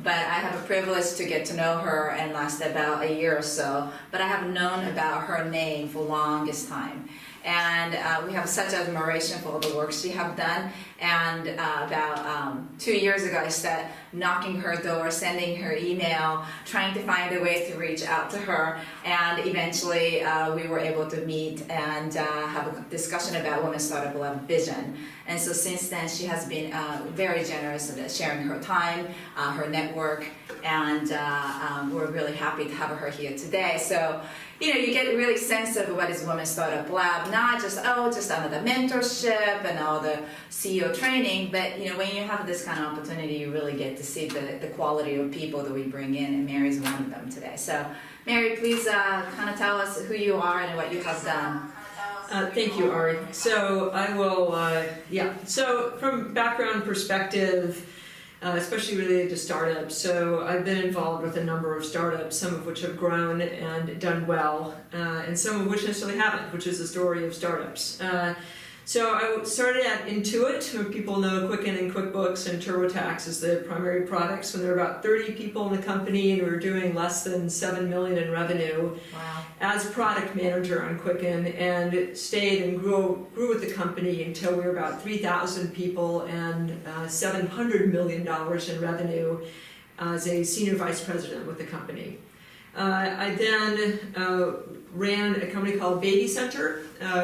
but I have a privilege to get to know her and last about a year or so. But I have known about her name for longest time. And we have such admiration for all the work she have done. And about 2 years ago, I started knocking her door, sending her email, trying to find a way to reach out to her. And eventually, we were able to meet and have a discussion about Women's Startup Lab vision. And so since then, she has been very generous in sharing her time, her network, and we're really happy to have her here today. So, you know, you get a really sense of what is Women's Startup Lab, not just another mentorship and all the CEO training, but, you know, when you have this kind of opportunity, you really get to see the quality of people that we bring in, and Mary's one of them today. So, Mary, please kind of tell us who you are and what you have done. Thank you, Ari. So I will, So from background perspective, especially related to startups. So I've been involved with a number of startups, some of which have grown and done well, and some of which necessarily haven't, which is the story of startups. So I started at Intuit, who people know Quicken and QuickBooks and TurboTax as the primary products when there were about 30 people in the company and we were doing less than $7 million in revenue. Wow. As product manager on Quicken, and stayed and grew with the company until we were about 3,000 people and $700 million in revenue as a senior vice president with the company. I then ran a company called Baby Center,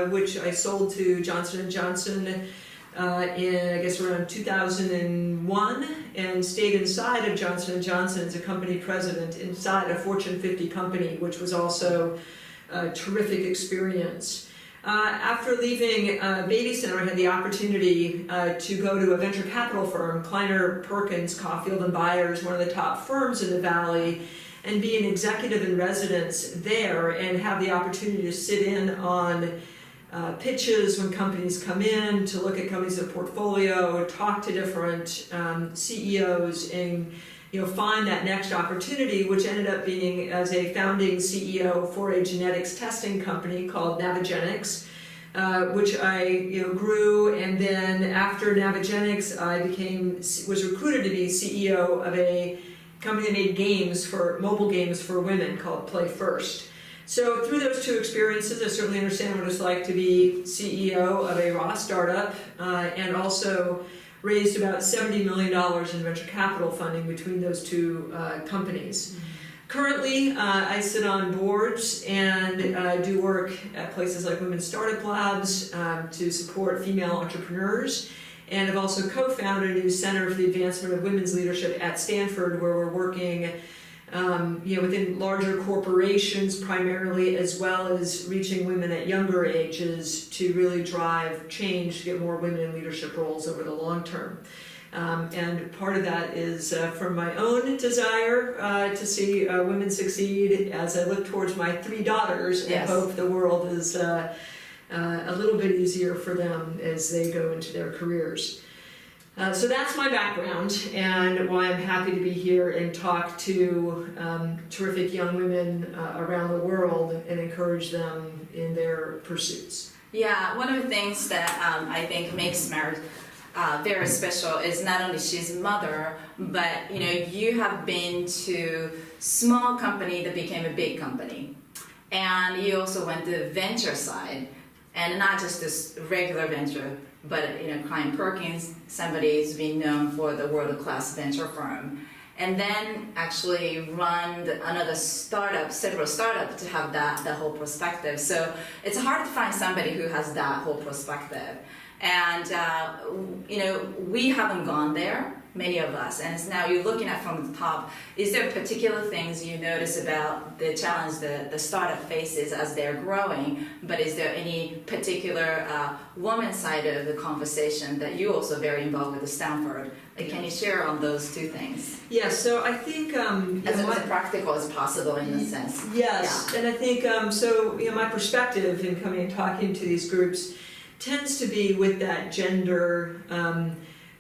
which I sold to Johnson & Johnson in, I guess, around 2001, and stayed inside of Johnson & Johnson as a company president inside a Fortune 50 company, which was also a terrific experience. After leaving Baby Center, I had the opportunity to go to a venture capital firm, Kleiner Perkins, Caulfield & Byers, one of the top firms in the Valley, and be an executive in residence there and have the opportunity to sit in on pitches when companies come in, to look at companies' portfolio, talk to different CEOs, and find that next opportunity, which ended up being as a founding CEO for a genetics testing company called Navigenics, which I grew, and then after Navigenics, I was recruited to be CEO of a company that made mobile games for women called Play First. So through those two experiences, I certainly understand what it's like to be CEO of a raw startup, and also raised about $70 million in venture capital funding between those two companies. Mm-hmm. Currently, I sit on boards and do work at places like Women's Startup Labs to support female entrepreneurs. And I've also co-founded a new Center for the Advancement of Women's Leadership at Stanford, where we're working within larger corporations primarily, as well as reaching women at younger ages to really drive change to get more women in leadership roles over the long term. And part of that is from my own desire to see women succeed as I look towards my 3 daughters. And yes. Hope the world is a little bit easier for them as they go into their careers. So that's my background and why I'm happy to be here and talk to terrific young women around the world and encourage them in their pursuits. Yeah, one of the things that I think makes Mary very special is not only she's a mother, but you have been to small company that became a big company, and you also went to the venture side, and not just this regular venture, but Kleiner Perkins, somebody who's been known for the world-class venture firm, and then actually run several startups to have that whole perspective. So it's hard to find somebody who has that whole perspective. And we haven't gone there, many of us, and it's now you're looking at from the top. Is there particular things you notice about the challenge the startup faces as they're growing, but is there any particular woman side of the conversation that you're also very involved with at Stanford? Can you share on those two things? Yes, so I think as practical as possible in a sense. Yes, yeah. And I think my perspective in coming and talking to these groups tends to be with that gender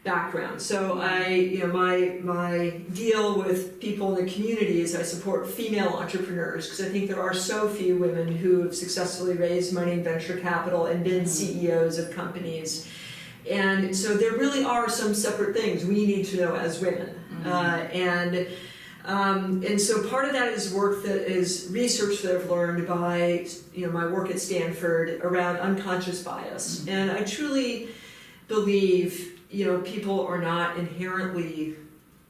background. So my deal with people in the community is I support female entrepreneurs, because I think there are so few women who have successfully raised money in venture capital and been CEOs of companies. And so there really are some separate things we need to know as women. And so part of that is work that is research that I've learned by my work at Stanford around unconscious bias. And I truly believe people are not inherently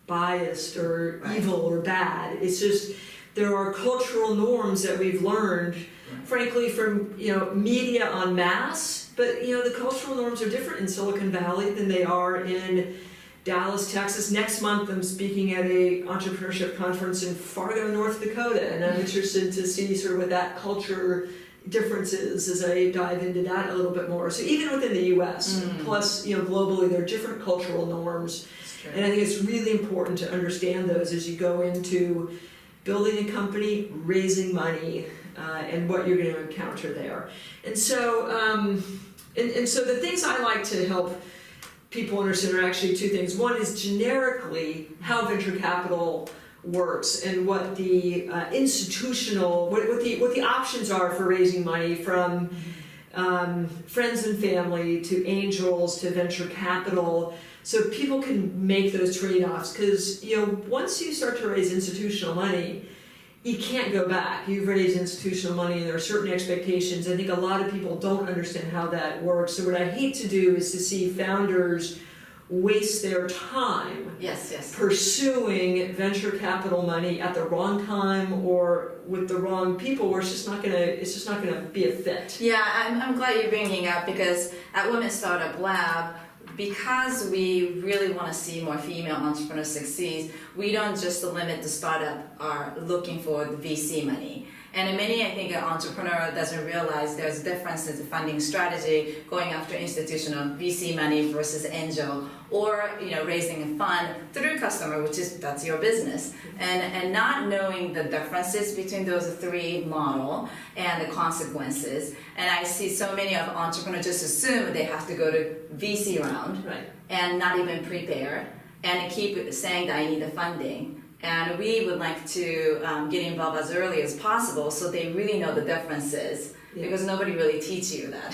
biased or evil or bad. It's just there are cultural norms that we've learned, frankly, from media en masse. But the cultural norms are different in Silicon Valley than they are in Dallas, Texas. Next month, I'm speaking at a entrepreneurship conference in Fargo, North Dakota, and I'm interested to see sort of what that culture difference is as I dive into that a little bit more. So even within the U.S., plus globally, there are different cultural norms, and I think it's really important to understand those as you go into building a company, raising money, and what you're going to encounter there. And so, and so the things I like to help people understand are actually two things. One is generically how venture capital works and what the institutional, what the options are for raising money, from friends and family to angels to venture capital, so people can make those trade-offs. Because once you start to raise institutional money, you can't go back. You've raised institutional money, and there are certain expectations. I think a lot of people don't understand how that works. So what I hate to do is to see founders waste their time pursuing venture capital money at the wrong time or with the wrong people, where it's just not gonna be a fit. Yeah, I'm glad you're bringing up, because at Women's Startup Lab, because we really want to see more female entrepreneurs succeed, we don't just limit the startup are looking for the VC money. And many, I think, an entrepreneur doesn't realize there's a difference in the funding strategy, going after institutional VC money versus angel, or raising a fund through customer, that's your business, and not knowing the differences between those three model and the consequences. And I see so many of entrepreneurs just assume they have to go to VC round, and not even prepare, and keep saying that I need the funding. And we would like to get involved as early as possible, so they really know the differences, because nobody really teaches you that.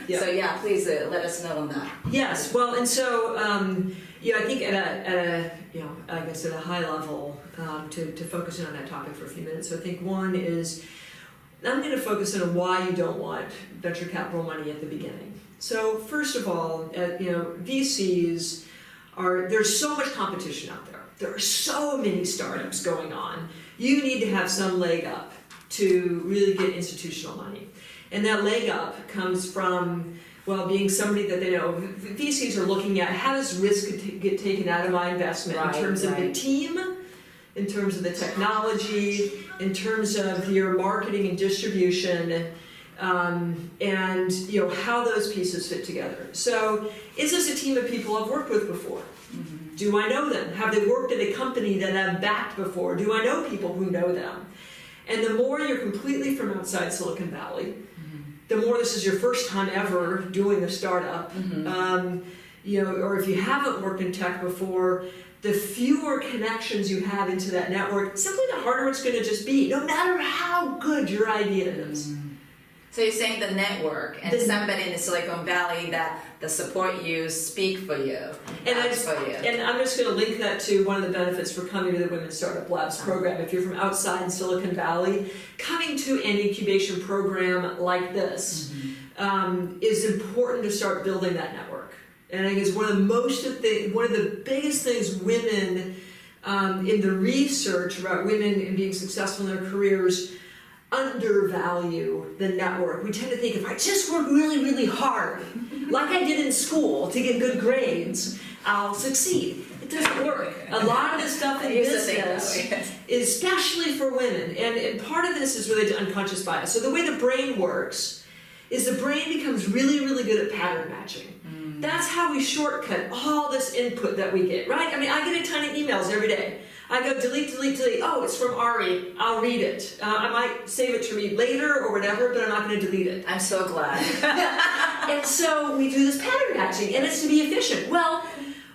So please let us know on that. Yes, well, and so I think at a high level, to focus in on that topic for a few minutes. So I think one is, I'm going to focus on why you don't want venture capital money at the beginning. So first of all, VCs there's so much competition out there. There are so many startups going on. You need to have some leg up to really get institutional money. And that leg up comes from, being somebody that they know. VCs are looking at, how does risk get taken out of my investment in terms of the team, in terms of the technology, in terms of your marketing and distribution, and how those pieces fit together. So is this a team of people I've worked with before? Do I know them? Have they worked at a company that I've backed before? Do I know people who know them? And the more you're completely from outside Silicon Valley, the more this is your first time ever doing a startup, or if you haven't worked in tech before, the fewer connections you have into that network, simply the harder it's going to just be, no matter how good your idea is. So you're saying the network and somebody in the Silicon Valley that support you, speak for you, and I'm just going to link that to one of the benefits for coming to the Women's Startup Labs program. If you're from outside Silicon Valley, coming to an incubation program like this is important to start building that network. And I think it's one of the biggest things women in the research about women and being successful in their careers undervalue the network. We tend to think, if I just work really, really hard, like I did in school, to get good grades, I'll succeed. It doesn't work. A lot of the stuff in business, especially for women, and part of this is related to unconscious bias. So the way the brain works is the brain becomes really, really good at pattern matching. That's how we shortcut all this input that we get, right? I mean, I get a ton of emails every day. I go delete, delete, delete. Oh, it's from Ari. I'll read it. I might save it to read later or whatever, but I'm not going to delete it. I'm so glad. And so we do this pattern matching, and it's to be efficient. Well,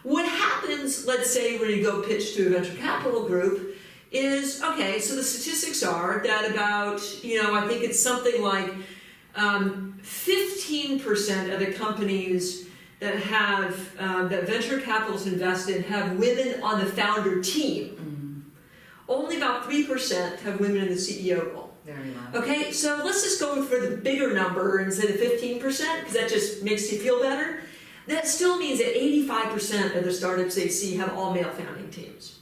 what happens, let's say, when you go pitch to a venture capital group, is, okay, so the statistics are that about, I think it's something like 15% of the companies that have that venture capitalists invest in have women on the founder team. Only about 3% have women in the CEO role. Very low. Okay, so let's just go for the bigger number instead of 15%, because that just makes you feel better. That still means that 85% of the startups they see have all male founding teams.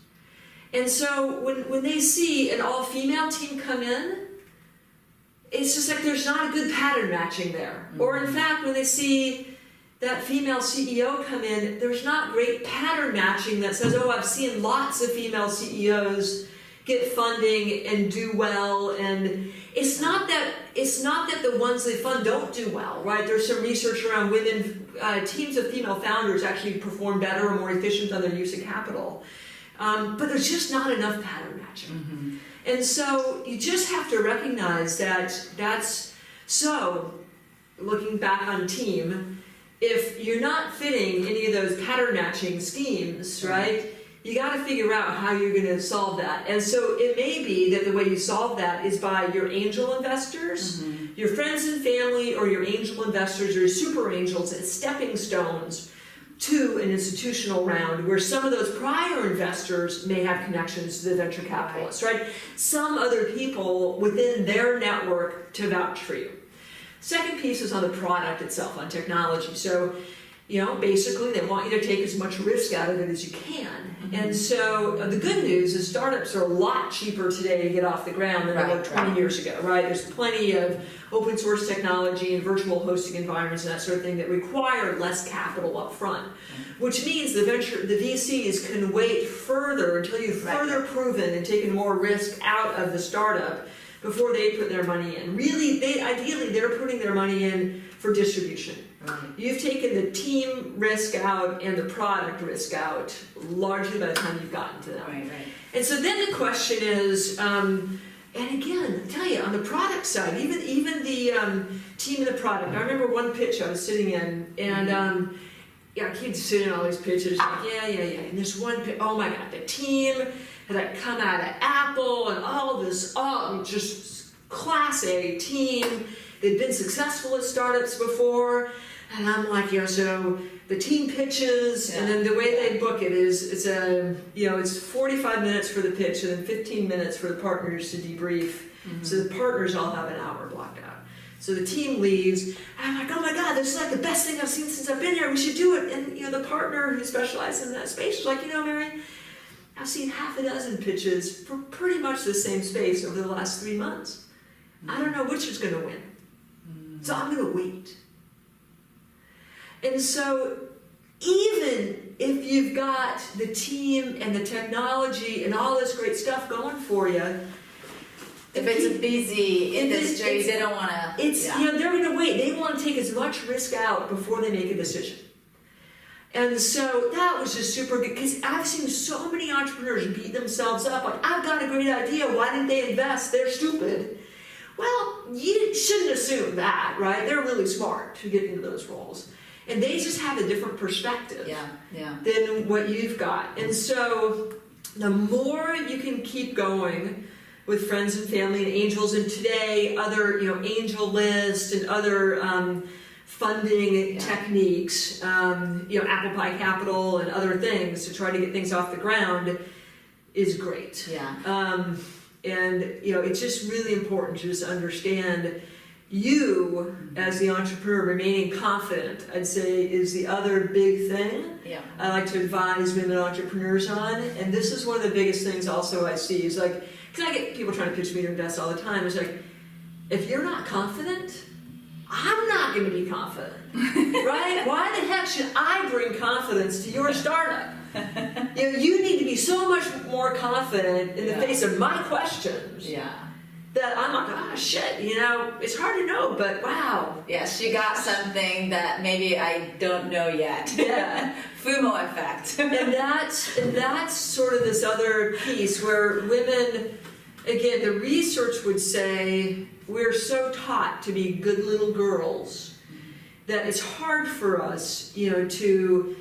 And so when they see an all-female team come in, it's just like there's not a good pattern matching there. Or in fact, when they see that female CEO come in, there's not great pattern matching that says, oh, I've seen lots of female CEOs get funding and do well, and it's not that the ones they fund don't do well, right? There's some research around women, teams of female founders actually perform better or more efficient on their use of capital. But there's just not enough pattern matching. And so you just have to recognize so, looking back on team, if you're not fitting any of those pattern matching schemes, right, you got to figure out how you're going to solve that. And so it may be that the way you solve that is by your angel investors, your friends and family, or your angel investors or your super angels as stepping stones to an institutional round where some of those prior investors may have connections to the venture capitalists, right? Some other people within their network to vouch for you. Second piece is on the product itself, on technology. So, basically they want you to take as much risk out of it as you can. And so the good news is startups are a lot cheaper today to get off the ground than they were 20 years ago, right? There's plenty of open source technology and virtual hosting environments and that sort of thing that require less capital up front, which means the VCs can wait further until you've further proven and taken more risk out of the startup before they put their money in. Really, ideally, they're putting their money in for distribution. You've taken the team risk out and the product risk out largely by the time you've gotten to them. And so then the question is, and again, I tell you, on the product side, even the team and the product. I remember one pitch I was sitting in, and I keep sitting in all these pitches, like, yeah. And this one, oh my God, the team had come out of Apple and all this, just class A team. They'd been successful at startups before. And I'm like, so the team pitches, and then the way they book it is, it's 45 minutes for the pitch and then 15 minutes for the partners to debrief. So the partners all have an hour blocked out. So the team leaves, and I'm like, oh my God, this is like the best thing I've seen since I've been here. We should do it. And the partner who specializes in that space is like, Mary, I've seen half a dozen pitches for pretty much the same space over the last 3 months. I don't know which is going to win. So I'm going to wait. And so even if you've got the team and the technology and all this great stuff going for you, if it's a busy industry, they don't want to. They're going to wait. They want to take as much risk out before they make a decision. And so that was just super good, because I've seen so many entrepreneurs beat themselves up. Like, I've got a great idea. Why didn't they invest? They're stupid. Well, you shouldn't assume that, right? They're really smart to get into those roles. And they just have a different perspective than what you've got. And so the more you can keep going with friends and family and angels, and today other, Angel List and other funding techniques, Apple Pie Capital and other things to try to get things off the ground is great. And it's just really important to just understand you as the entrepreneur remaining confident, I'd say, is the other big thing I like to advise women entrepreneurs on. And this is one of the biggest things also I see is like, because I get people trying to pitch me to invest all the time. It's like, if you're not confident, I'm not going to be confident, right? Why the heck should I bring confidence to your startup? You need to be so much more confident in the face of my questions. That I'm like, shit, it's hard to know, but wow. Yes, you got something that maybe I don't know yet. FUMO effect. and that's sort of this other piece where women, again, the research would say we're so taught to be good little girls that it's hard for us, to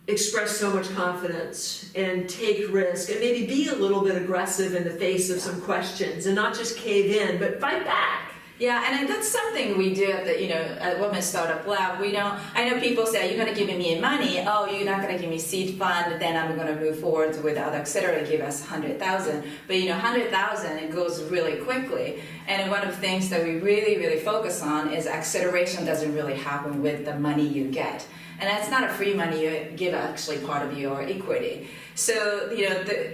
express so much confidence and take risk and maybe be a little bit aggressive in the face of some questions and not just cave in, but fight back. Yeah, and that's something we do at the, at Women's Startup Lab. We don't, I know people say, you're going to give me money. Oh, you're not going to give me seed fund. Then I'm going to move forward with other Accelerator, give us 100,000. But 100,000, it goes really quickly. And one of the things that we really, really focus on is acceleration doesn't really happen with the money you get. And that's not a free money you give, actually part of your equity. So,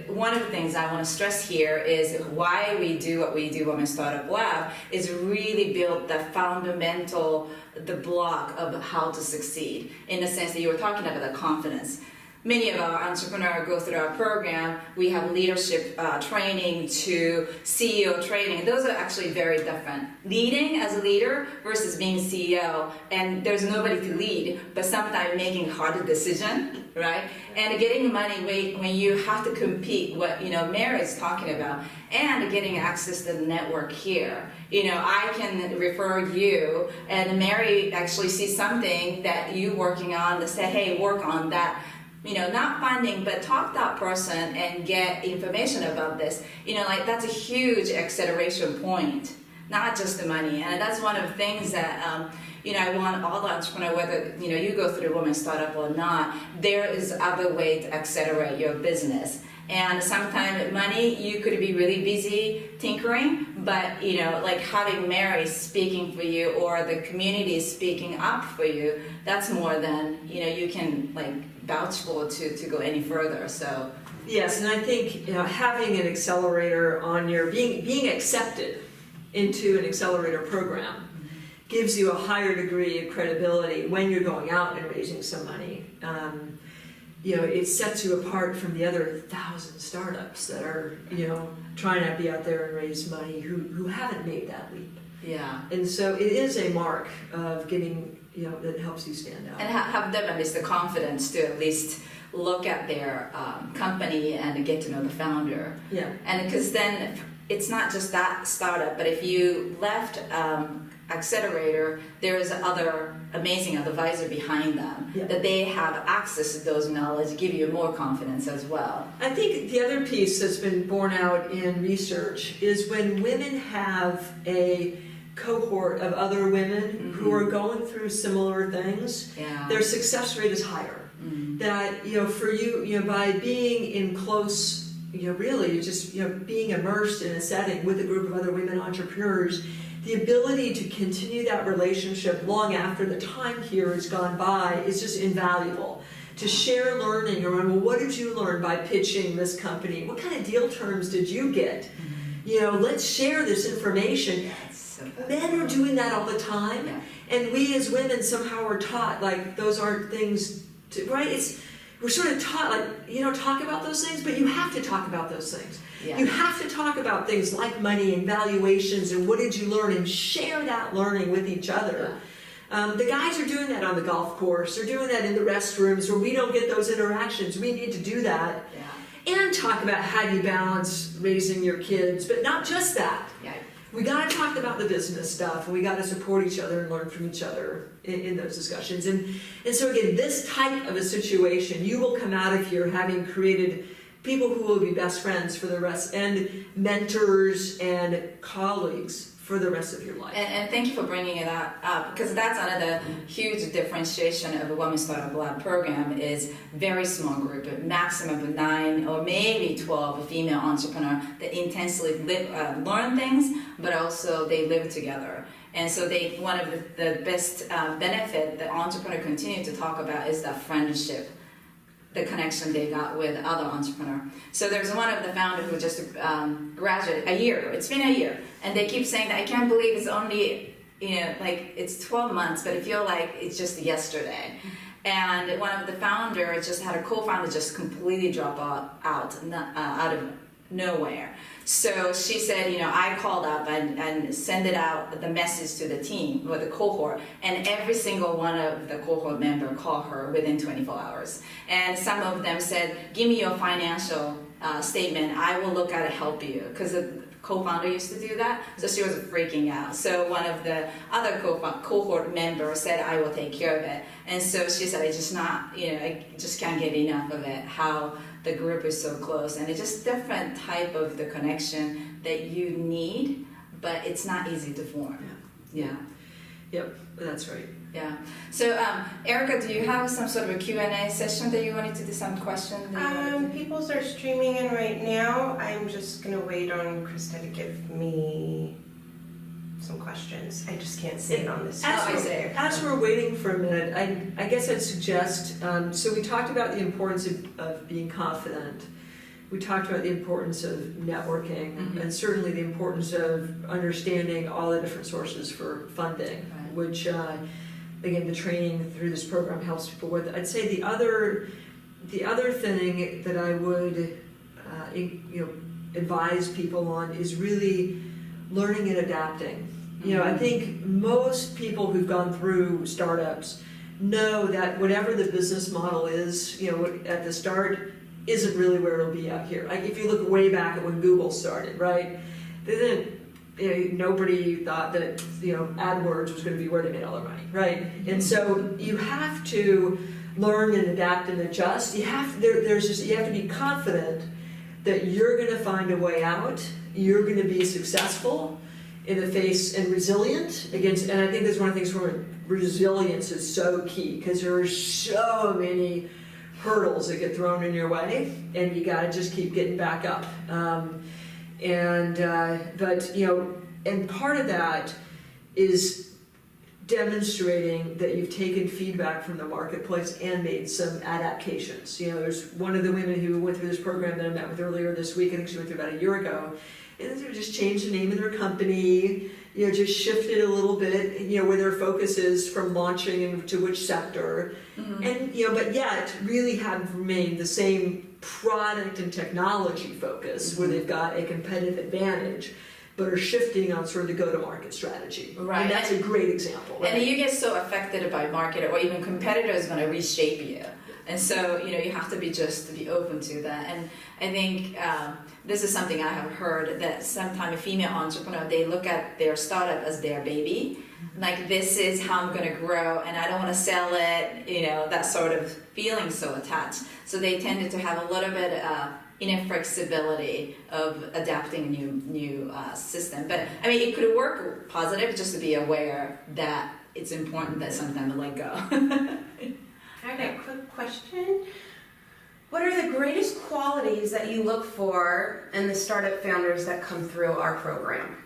one of the things I want to stress here is why we do what we do Women's Startup Lab is really build the fundamental, the block of how to succeed. In the sense that you were talking about the confidence. Many of our entrepreneurs go through our program. We have leadership training to CEO training. Those are actually very different. Leading as a leader versus being CEO, and there's nobody to lead, but sometimes making hard decision, right? And getting money when you have to compete, what Mary is talking about, and getting access to the network here. I can refer you, and Mary actually sees something that you working on to say, hey, work on that. Not funding, but talk to that person and get information about this. That's a huge acceleration point, not just the money. And that's one of the things that, I want all the entrepreneurs, whether, you go through Women's Startup or not, there is other way to accelerate your business. And sometimes money, you could be really busy tinkering, but like having Mary speaking for you or the community speaking up for you, that's more than you can vouch for to go any further. So yes, and I think having an accelerator on your being accepted into an accelerator program gives you a higher degree of credibility when you're going out and raising some money. It sets you apart from the other 1,000 startups that are, trying to be out there and raise money who haven't made that leap. Yeah. And so it is a mark of getting, that helps you stand out. And have them at least the confidence to at least look at their company and get to know the founder. Yeah. And because then it's not just that startup, but if you left Accelerator, there is other amazing advisor behind them that they have access to those knowledge, give you more confidence as well. I think the other piece that's been borne out in research is when women have a cohort of other women who are going through similar things, their success rate is higher. That for you, by being in close, really just being immersed in a setting with a group of other women entrepreneurs, the ability to continue that relationship long after the time here has gone by is just invaluable. To share learning around, well, what did you learn by pitching this company? What kind of deal terms did you get? Let's share this information. Men are doing that all the time, and we as women somehow are taught those aren't things right? We're sort of taught talk about those things, but you have to talk about those things. Yeah. You have to talk about things like money and valuations and what did you learn and share that learning with each other. Yeah. The guys are doing that on the golf course. They're doing that in the restrooms where we don't get those interactions. We need to do that. Yeah. And talk about how you balance raising your kids, but not just that. Yeah. We got to talk about the business stuff, and we got to support each other and learn from each other in those discussions. And so again, this type of a situation, you will come out of here having created people who will be best friends for the rest, and mentors and colleagues for the rest of your life. And thank you for bringing it up, because that's another huge differentiation of a Women's Startup Lab program is very small group, a maximum of 9 or maybe 12 female entrepreneurs that intensely learn things, but also they live together. And so one of the best benefit that entrepreneurs continue to talk about is that friendship, the connection they got with other entrepreneur. So there's one of the founders who just graduated a year. It's been a year, and they keep saying that I can't believe it's only it's 12 months, but I feel like it's just yesterday. And one of the founders just had a co-founder just completely drop out of nowhere. So she said, I called up and sent it out the message to the team with the cohort, and every single one of the cohort member called her within 24 hours. And some of them said, give me your financial statement, I will look at it, help you, because the co-founder used to do that, so she was freaking out. So one of the other cohort members said, I will take care of it. And so she said, I just can't get enough of it, how the group is so close, and it's just different type of the connection that you need, but it's not easy to form. Yeah. Yep, that's right. Yeah. So, Erica, do you have some sort of a Q&A session that you wanted to do, some questions? People are streaming in right now. I'm just going to wait on Krista to give me some questions. I just can't see it on this. As we're waiting for a minute, I guess I'd suggest, so we talked about the importance of being confident. We talked about the importance of networking, and certainly the importance of understanding all the different sources for funding, which, again, the training through this program helps people with. I'd say the other thing that I would advise people on is really learning and adapting. I think most people who've gone through startups know that whatever the business model is, at the start, isn't really where it'll be out here. Like if you look way back at when Google started, right? Nobody thought that AdWords was going to be where they made all their money, right? And so you have to learn and adapt and adjust. You have to be confident that you're going to find a way out. You're going to be successful in the face and resilient against. And I think that's one of the things where resilience is so key because there are so many hurdles that get thrown in your way, and you got to just keep getting back up. And part of that is demonstrating that you've taken feedback from the marketplace and made some adaptations. There's one of the women who went through this program that I met with earlier this week. I think she went through about a year ago. And they just changed the name of their company, just shifted a little bit, where their focus is from launching into which sector. And, but yet really have remained the same product and technology focus where they've got a competitive advantage, but are shifting on sort of the go-to-market strategy. Right. And that's a great example. Right? And you get so affected by market or even competitors going to reshape you. And so, you have to be open to that. And I think this is something I have heard that sometimes a female entrepreneur, they look at their startup as their baby. Like, this is how I'm going to grow, and I don't want to sell it, that sort of feeling so attached. So they tended to have a little bit inflexibility of adapting a new system. But, it could work positive just to be aware that it's important that sometimes let go. I got a quick question. What are the greatest qualities that you look for in the startup founders that come through our program?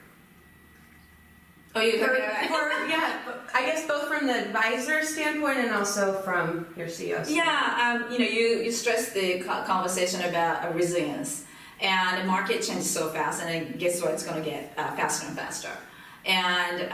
Oh, you're talking about yeah, I guess both from the advisor standpoint and also from your CEO standpoint. Yeah, you stressed the conversation about resilience, and the market changes so fast, and then guess what? It's going to get faster and faster. And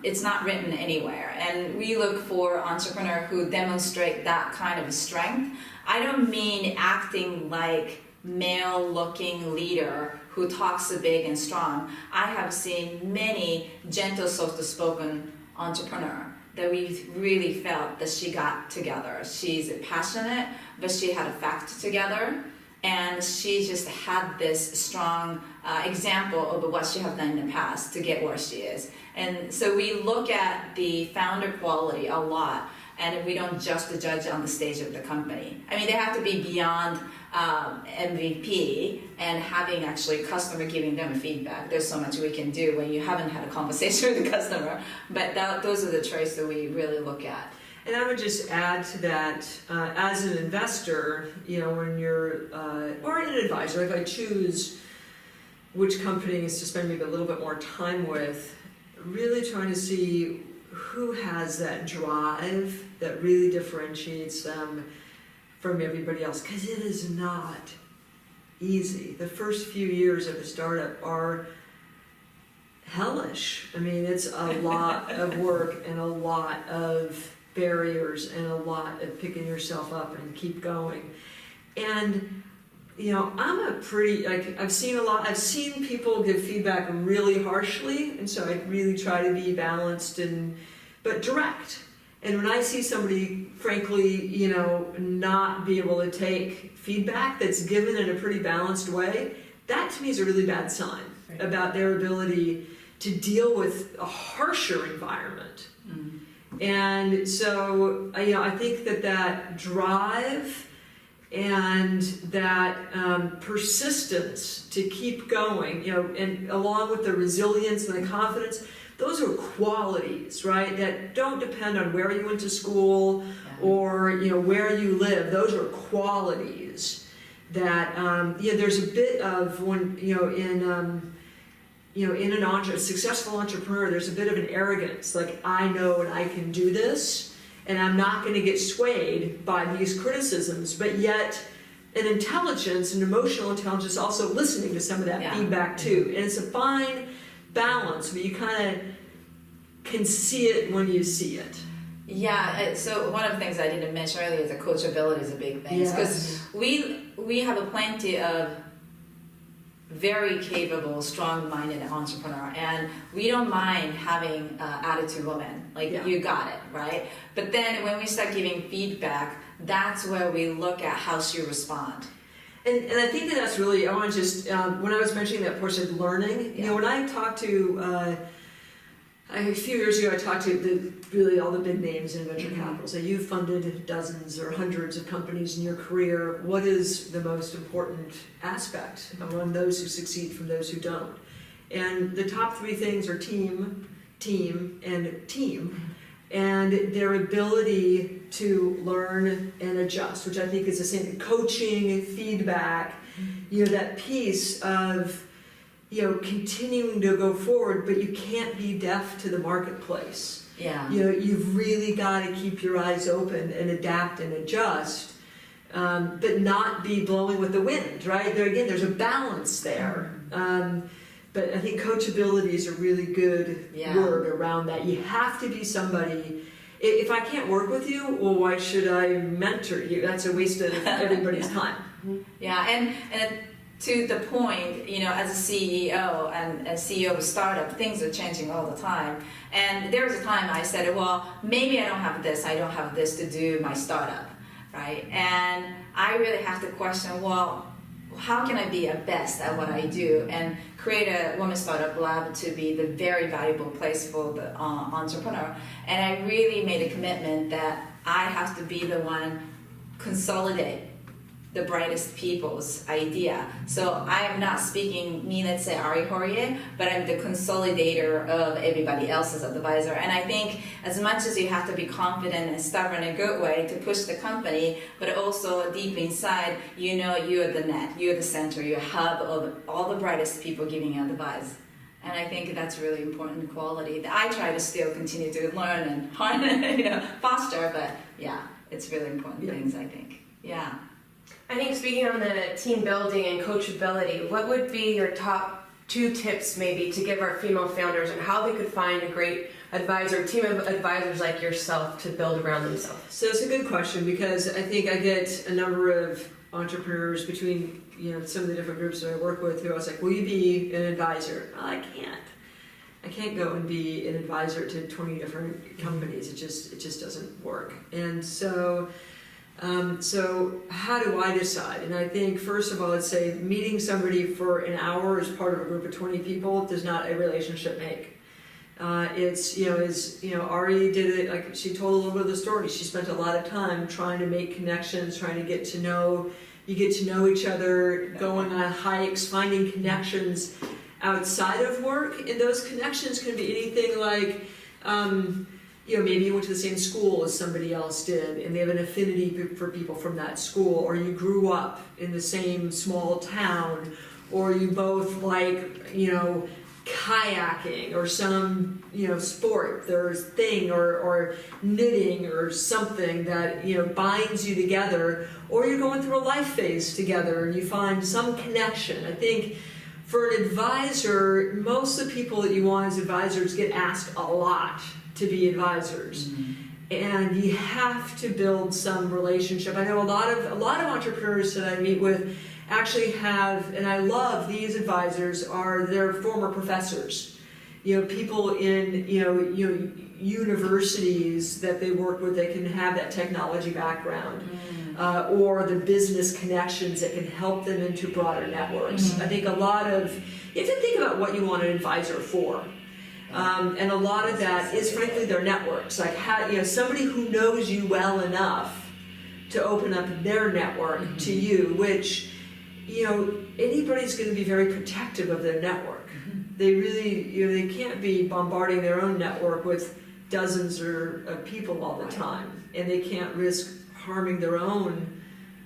it's not written anywhere. And we look for entrepreneurs who demonstrate that kind of strength. I don't mean acting like male-looking leader who talks big and strong. I have seen many gentle, soft-spoken entrepreneur that we really felt that she got together. She's passionate, but she had a fact together. And she just had this strong example of what she has done in the past to get where she is. And so we look at the founder quality a lot, and we don't just judge on the stage of the company. They have to be beyond MVP and having actually customer giving them feedback. There's so much we can do when you haven't had a conversation with the customer. But those are the traits that we really look at. And I would just add to that, as an investor, when you're, or an advisor, if I choose which companies to spend maybe a little bit more time with, really trying to see who has that drive that really differentiates them from everybody else, because it is not easy. The first few years of a startup are hellish. It's a lot of work and a lot of barriers and a lot of picking yourself up and keep going. And I'm a pretty, I've seen people give feedback really harshly, and so I really try to be balanced but direct. And when I see somebody, frankly, not be able to take feedback that's given in a pretty balanced way, that to me is a really bad sign about their ability to deal with a harsher environment. And so, I think that drive and that persistence to keep going, and along with the resilience and the confidence, those are qualities, right, that don't depend on where you went to school or where you live. Those are qualities that there's a bit of when in a successful entrepreneur, there's a bit of an arrogance, like I know and I can do this, and I'm not going to get swayed by these criticisms, but yet an intelligence, an emotional intelligence, also listening to some of that feedback too. And it's a fine balance, but you kind of can see it when you see it. Yeah, so one of the things I didn't mention earlier is that coachability is a big thing. Because we have a plenty of very capable, strong-minded entrepreneur, and we don't mind having attitude women. You got it, right? But then when we start giving feedback, that's where we look at how she responds. And I think that's really, I want to just, when I was mentioning that portion of learning, when I talked to, a few years ago I talked to really all the big names in venture capital. So you've funded dozens or hundreds of companies in your career. What is the most important aspect among those who succeed from those who don't? And the top three things are team, and their ability to learn and adjust, which I think is the same. Coaching, feedback, that piece of continuing to go forward, but you can't be deaf to the marketplace. Yeah. You've really got to keep your eyes open and adapt and adjust, but not be blowing with the wind, right? There's a balance there. But I think coachability is a really good word around that. You have to be somebody. If I can't work with you, well, why should I mentor you? That's a waste of everybody's time. Yeah, and to the point, as a CEO and a CEO of a startup, things are changing all the time. And there was a time I said, well, maybe I don't have this to do my startup, right? And I really have to question, well, how can I be a best at what I do and create a women's startup lab to be the very valuable place for the entrepreneur? And I really made a commitment that I have to be the one consolidate the brightest people's idea. So I am not speaking me, let's say Ari Horie, but I'm the consolidator of everybody else's advisor. And I think as much as you have to be confident and stubborn in a good way to push the company, but also deep inside, you're the net, you're the center, you're a hub of all the brightest people giving you advice. And I think that's really important quality that I try to still continue to learn and foster, but it's really important things, I think. Yeah. I think speaking on the team building and coachability, what would be your top 2 tips maybe to give our female founders on how they could find a great advisor, team of advisors like yourself to build around themselves? So it's a good question, because I think I get a number of entrepreneurs between some of the different groups that I work with who I was like, will you be an advisor? Well, I can't go and be an advisor to 20 different companies. It just doesn't work. And so how do I decide? And I think, first of all, I'd say meeting somebody for an hour as part of a group of 20 people does not a relationship make. Ari did it, like she told a little bit of the story. She spent a lot of time trying to make connections, trying to get to know each other, going on hikes, finding connections outside of work. And those connections can be anything like, maybe you went to the same school as somebody else did, and they have an affinity for people from that school, or you grew up in the same small town, or you both like, kayaking or some, sport, there's thing, or knitting or something that, binds you together, or you're going through a life phase together and you find some connection. I think for an advisor, most of the people that you want as advisors get asked a lot to be advisors, and you have to build some relationship. I know a lot of entrepreneurs that I meet with actually have, and I love these advisors, are their former professors. People in universities that they work with, they can have that technology background, or the business connections that can help them into broader networks. I think you have to think about what you want an advisor for. And a lot of that is, frankly, their networks. Like, somebody who knows you well enough to open up their network to you, which, anybody's going to be very protective of their network. They really, they can't be bombarding their own network with dozens of people all the time, and they can't risk harming their own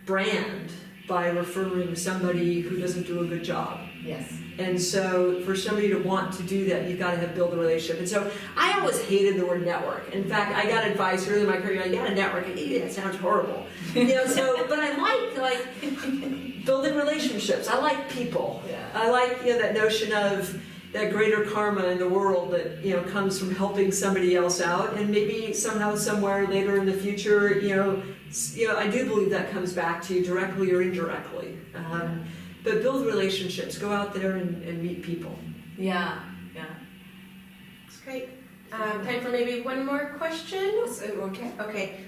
brand by referring somebody who doesn't do a good job. Yes. And so for somebody to want to do that, you've got to build a relationship. And so I always hated the word network. In fact, I got advice early in my career, you got a network, and it sounds horrible. But I like building relationships. I like people. Yeah. I like that notion of that greater karma in the world that comes from helping somebody else out, and maybe somehow, somewhere later in the future, I do believe that comes back to you directly or indirectly. But build relationships. Go out there and meet people. Yeah. That's great. Time for maybe one more question. Okay. Okay.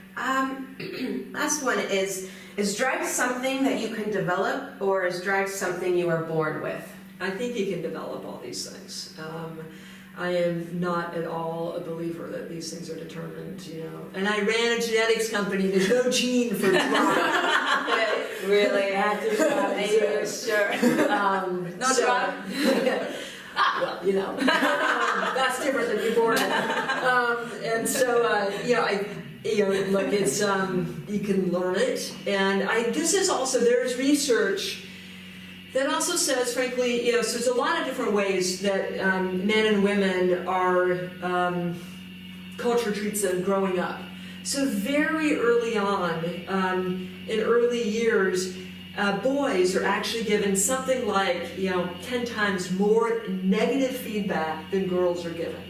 Last one is drive something that you can develop, or is drive something you are born with? I think you can develop all these things. I am not at all a believer that these things are determined, And I ran a genetics company. There's no gene for drive. Really? Active Sure. No drug? That's different than you're born in. And so, look, it's, you can learn it. And there's research that also says, frankly, so there's a lot of different ways that men and women culture treats them growing up. So very early on, in early years, boys are actually given something like, 10 times more negative feedback than girls are given,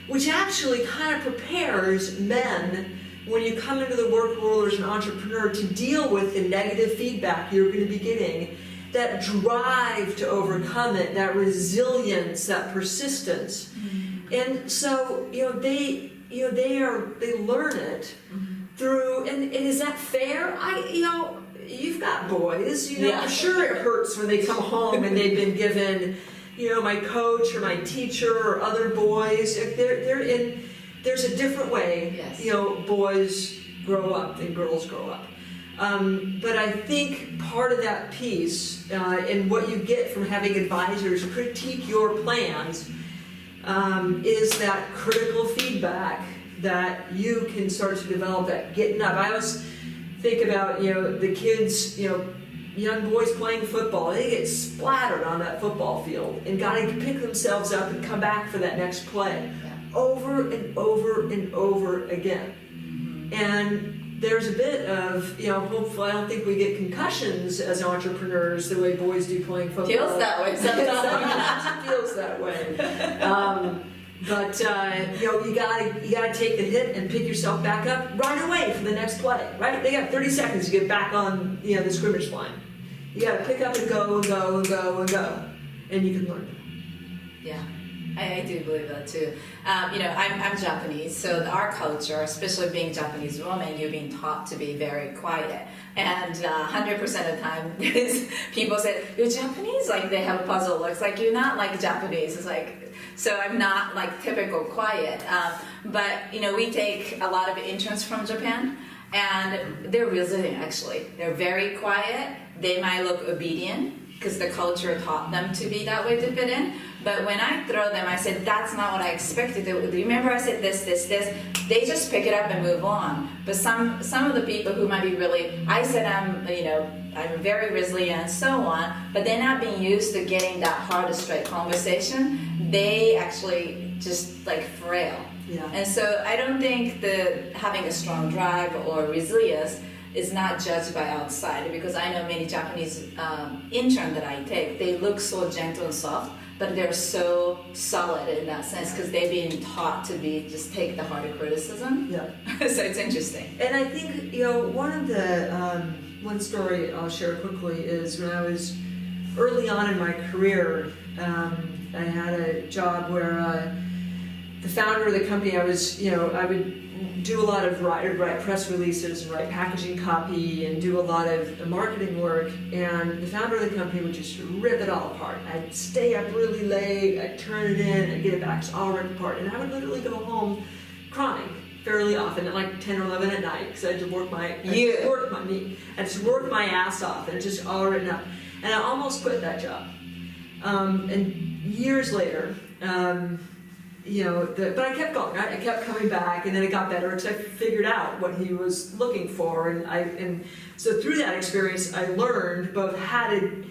which actually kind of prepares men when you come into the work world as an entrepreneur to deal with the negative feedback you're going to be getting. That drive to overcome it, that resilience, that persistence, and so they learn it through. And is that fair? You've got boys. I'm sure it hurts when they come home and they've been given, my coach or my teacher or other boys. If there's a different way. Yes. Boys grow up than girls grow up. But I think part of that piece, and what you get from having advisors critique your plans, is that critical feedback that you can start to develop, that getting up. I always think about, the kids, young boys playing football. They get splattered on that football field and got to pick themselves up and come back for that next play. Over and over and over again. And there's a bit of, hopefully I don't think we get concussions as entrepreneurs the way boys do playing football. Feels that way sometimes. It feels that way. But you gotta take the hit and pick yourself back up right away for the next play, right? They got 30 seconds to get back on, the scrimmage line. You gotta pick up and go and go and go and go. And you can learn it. Yeah. I do believe that too. I'm Japanese, so our culture, especially being Japanese woman, you're being taught to be very quiet. And 100% of the time, people say, "You're Japanese?" Like they have a puzzle looks like you're not like Japanese. It's like, so I'm not like typical quiet. But we take a lot of interns from Japan, and they're resilient actually. They're very quiet. They might look obedient because the culture taught them to be that way to fit in. But when I throw them, I said, that's not what I expected. Remember I said this. They just pick it up and move on. But some of the people who might be really, I said I'm very resilient and so on, but they're not being used to getting that hard, straight conversation. They actually just like frail. Yeah. And so I don't think having a strong drive or resilience is not judged by outside, because I know many Japanese interns that I take, they look so gentle and soft, but they're so solid in that sense because they've been taught to just take the harder criticism. Yeah. So it's interesting. And I think, one story I'll share quickly is when I was early on in my career, I had a job where the founder of the company, I would do a lot of write press releases and write packaging copy and do a lot of marketing work, and the founder of the company would just rip it all apart. I'd stay up really late, I'd turn it in, I'd get it back, it's all ripped apart, and I would literally go home crying fairly often, at like 10 or 11 at night, because I had to work my ass off, and just all written up. And I almost quit that job. And years later, but I kept going. I kept coming back, and then it got better because I figured out what he was looking for, and so through that experience, I learned both how to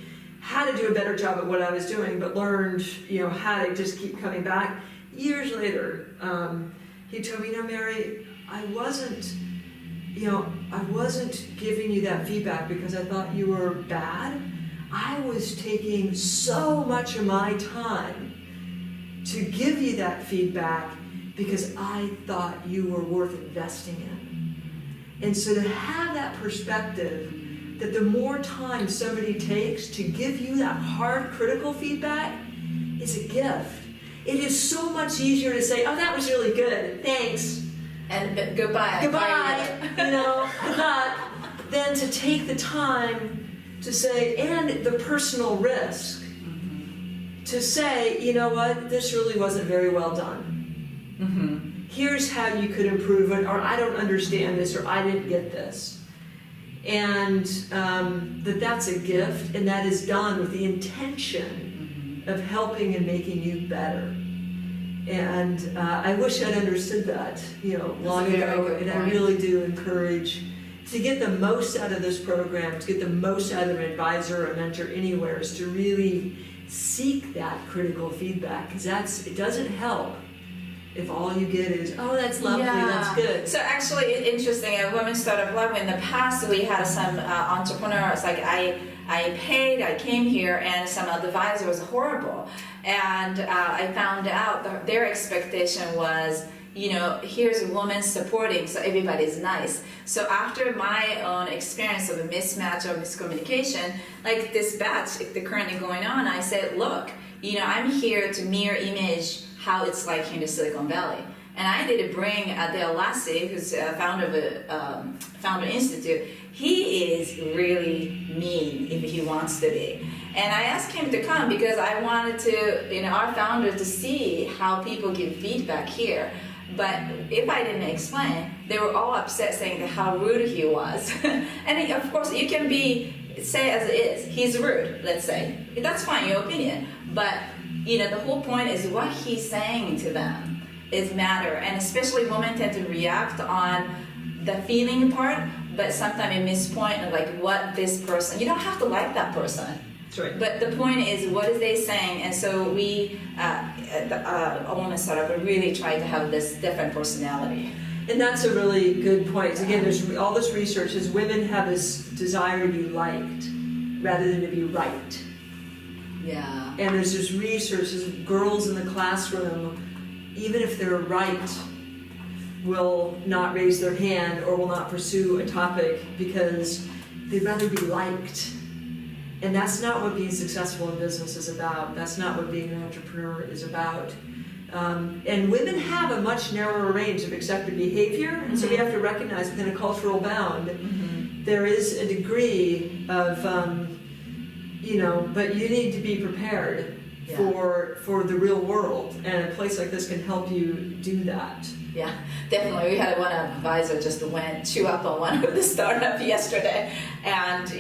do a better job at what I was doing, but learned how to just keep coming back. Years later, he told me, Mary, I wasn't giving you that feedback because I thought you were bad. I was taking so much of my time to give you that feedback because I thought you were worth investing in. And so to have that perspective that the more time somebody takes to give you that hard, critical feedback is a gift. It is so much easier to say, oh, that was really good, thanks. And goodbye. Goodbye, good luck. Than to take the time to say, and the personal risk, to say, you know what, this really wasn't very well done. Here's how you could improve it, or I don't understand this, or I didn't get this. And that's a gift, and that is done with the intention of helping and making you better. And I wish I'd understood that, long ago, and I really do encourage to get the most out of this program, to get the most out of an advisor or a mentor anywhere, is to really seek that critical feedback, because it doesn't help if all you get is, oh, that's lovely, that's good. So actually, interesting, at Women Startup Lab, in the past we had some entrepreneurs, like I came here, and some advisor was horrible. And I found out that their expectation was, here's a woman supporting, so everybody's nice. So after my own experience of a mismatch or miscommunication, like this batch currently going on, I said, look, I'm here to mirror image how it's like here in the Silicon Valley. And I did bring Dale Lassie, who's founder of a Founder Institute. He is really mean if he wants to be. And I asked him to come because I wanted to, our founder, to see how people give feedback here. But if I didn't explain, they were all upset saying that how rude he was. And of course, you can say as it is, he's rude, let's say. That's fine, your opinion. But, the whole point is what he's saying to them is matter. And especially women tend to react on the feeling part, but sometimes you miss point of like what this person, you don't have to like that person. That's right. But the point is, what is they saying? And so we, a woman startup, really try to have this different personality. And that's a really good point. Again, there's all this research is women have this desire to be liked rather than to be right. Yeah. And there's this research, is girls in the classroom, even if they're right, will not raise their hand or will not pursue a topic because they'd rather be liked. And that's not what being successful in business is about. That's not what being an entrepreneur is about. And women have a much narrower range of accepted behavior, and so we have to recognize within a cultural bound, there is a degree of, but you need to be prepared for the real world, and a place like this can help you do that. Yeah, definitely. We had one advisor just chew up on one of the startup yesterday, and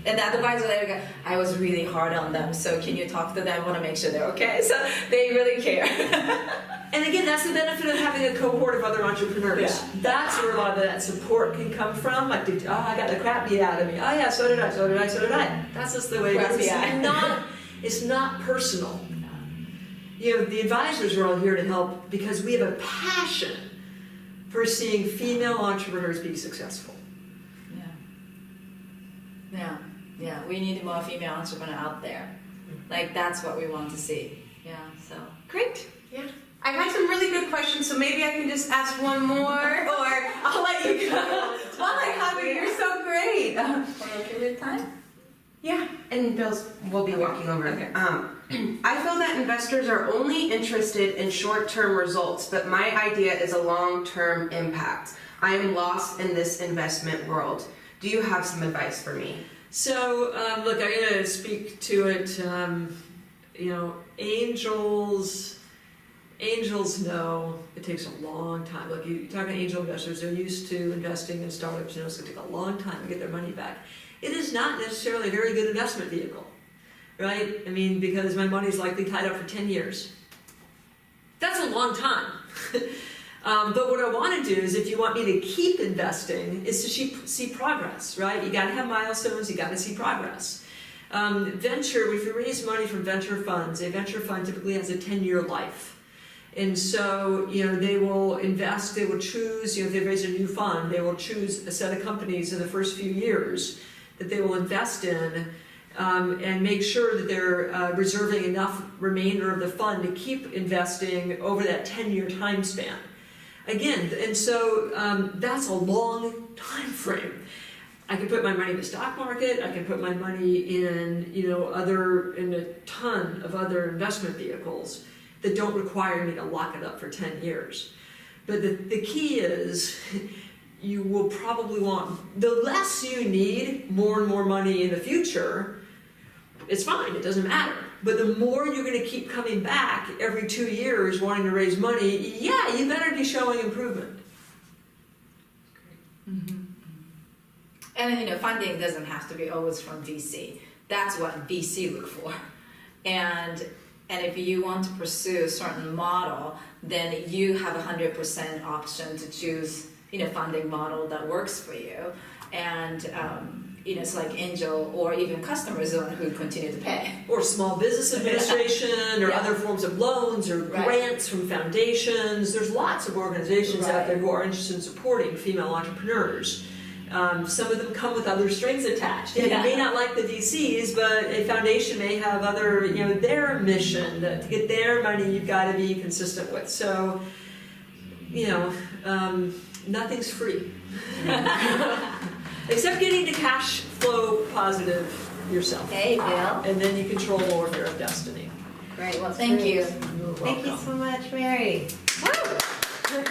and the advisor there, I was really hard on them. So can you talk to them? I want to make sure they're okay. So they really care. And again, that's the benefit of having a cohort of other entrepreneurs. Yeah. That's where a lot of that support can come from. Like, I got the crap beat out of me. Oh yeah, so did I. So did I. So did I. That's just the way it is. It's not personal. The advisors are all here to help because we have a passion for seeing female entrepreneurs be successful. Yeah. We need more female entrepreneurs out there. Like, that's what we want to see. Yeah, so. Great. Yeah. I've had some really good questions, so maybe I can just ask one more, or I'll let you go. While I have you, you're so great. Are you okay with time? Yeah, and we'll be walking over. Okay. I feel that investors are only interested in short-term results, but my idea is a long-term impact. I am lost in this investment world. Do you have some advice for me? So, look, I'm going to speak to it. Angels Angels know it takes a long time. Like you talk to angel investors, they're used to investing in startups, it's going to take a long time to get their money back. It is not necessarily a very good investment vehicle, right? I mean, because my money's likely tied up for 10 years. That's a long time. But what I want to do is, if you want me to keep investing, is to see progress, right? You got to have milestones, you got to see progress. Venture, if you raise money from venture funds, a venture fund typically has a 10-year life. And so, they will invest, they will choose, if they raise a new fund, they will choose a set of companies in the first few years that they will invest in, and make sure that they're reserving enough remainder of the fund to keep investing over that 10-year time span. Again, and so that's a long time frame. I can put my money in the stock market, I can put my money in, in a ton of other investment vehicles that don't require me to lock it up for 10 years. But the key is, you will probably want, the less you need more and more money in the future, it's fine, it doesn't matter. But the more you're going to keep coming back every 2 years wanting to raise money, yeah, you better be showing improvement. Mm-hmm. And funding doesn't have to be always from VC. That's what VC look for. And if you want to pursue a certain model, then you have 100% option to choose funding model that works for you. And it's like angel or even customer zone who continue to pay. Or small business administration, or other forms of loans, or grants from foundations. There's lots of organizations out there who are interested in supporting female entrepreneurs. Some of them come with other strings attached. You may not like the VCs, but a foundation may have other, their mission that to get their money you've got to be consistent with. So, nothing's free. Except getting to cash flow positive yourself. Hey, Bill. And then you control more of your own destiny. Great, well, thank you. You're Thank you welcome. so much, Mary. You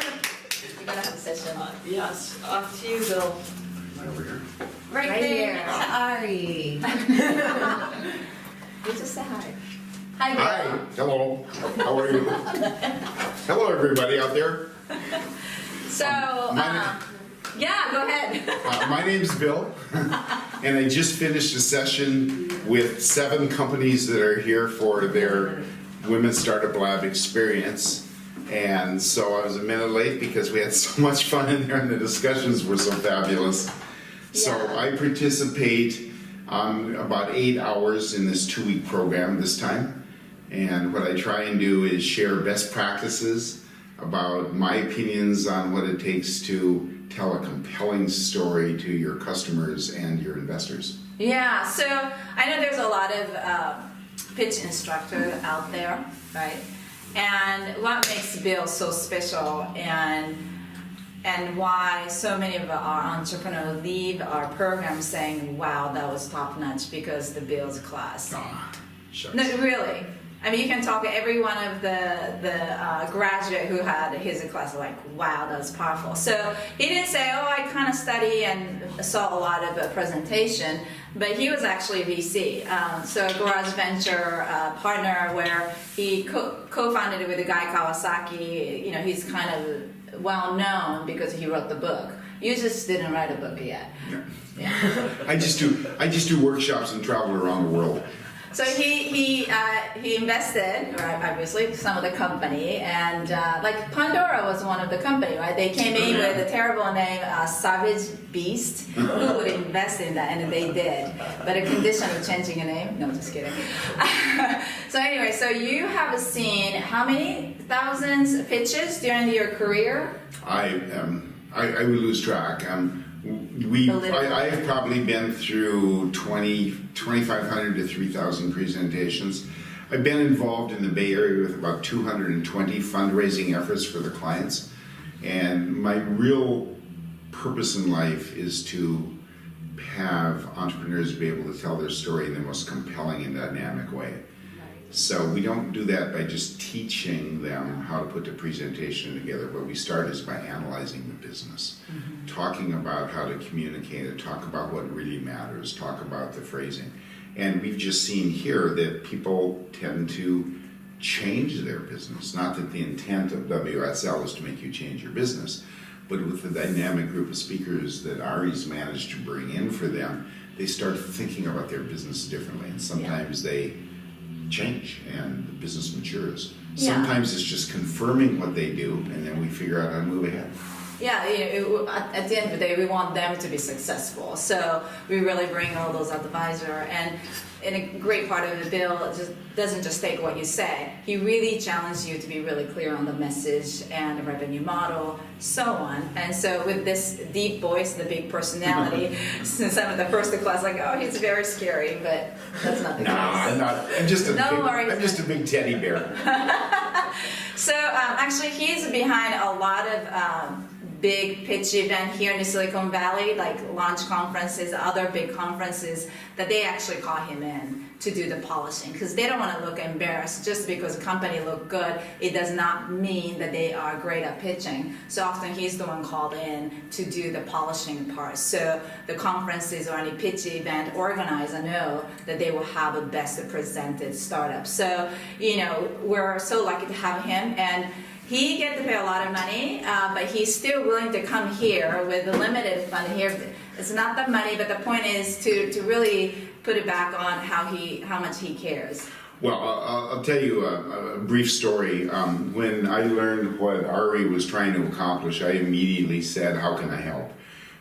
gotta have a session. Yes, off to you, Bill. Right over here. Right, Right there, here. Ari. You just say hi. Hi, Bill. Hi, hello, how are you? Hello, everybody out there. So, yeah, go ahead. My name's Bill, and I just finished a session with 7 companies that are here for their Women's Startup Lab experience. And so I was a minute late because we had so much fun in there and the discussions were so fabulous. So I participate about 8 hours in this 2-week program this time. And what I try and do is share best practices about my opinions on what it takes to tell a compelling story to your customers and your investors. Yeah, so I know there's a lot of pitch instructors out there, right? And what makes Bill so special and why so many of our entrepreneurs leave our program saying, wow, that was top notch because the Bill's class. Shucks. No, really. I mean, you can talk to every one of the graduate who had his class, like, wow, that was powerful. So he didn't say, oh, I kind of study and saw a lot of presentation, but he was actually VC. So Garage Venture partner where he co-founded it with a guy, Kawasaki. He's kind of well known because he wrote the book. You just didn't write a book yet. Yeah. I just do workshops and travel around the world. So he invested, right, obviously, some of the company, and like Pandora was one of the company, right? They came in with a terrible name, Savage Beast. Who would invest in that? And they did. But a condition of changing a name? No, just kidding. So anyway, so you have seen how many thousands of pitches during your career? I would lose track. I have probably been through 2,500 to 3,000 presentations. I've been involved in the Bay Area with about 220 fundraising efforts for the clients. And my real purpose in life is to have entrepreneurs be able to tell their story in the most compelling and dynamic way. So we don't do that by just teaching them how to put the presentation together. What we start is by analyzing the business, talking about how to communicate it, talk about what really matters, talk about the phrasing. And we've just seen here that people tend to change their business. Not that the intent of WSL is to make you change your business, but with the dynamic group of speakers that Ari's managed to bring in for them, they start thinking about their business differently, and sometimes they change and the business matures. Yeah. Sometimes it's just confirming what they do, and then we figure out how to move ahead. Yeah, at the end of the day, we want them to be successful. So we really bring all those advisors. And a great part of the bill doesn't just take what you say. He really challenges you to be really clear on the message and the revenue model, so on. And so with this deep voice, the big personality, since I'm in the first class, like, oh, he's very scary, but that's not the case. No, I'm not. I'm just a big teddy bear. So actually, he's behind a lot of big pitch event here in the Silicon Valley, like launch conferences, other big conferences, that they actually call him in to do the polishing, because they don't want to look embarrassed. Just because a company look good, it does not mean that they are great at pitching. So often he's the one called in to do the polishing part. So the conferences or any pitch event organizer know that they will have the best presented startup. So, we're so lucky to have him, and he gets to pay a lot of money, but he's still willing to come here with a limited fund here. It's not the money, but the point is to really put it back on how much he cares. Well, I'll tell you a brief story. When I learned what Ari was trying to accomplish, I immediately said, how can I help?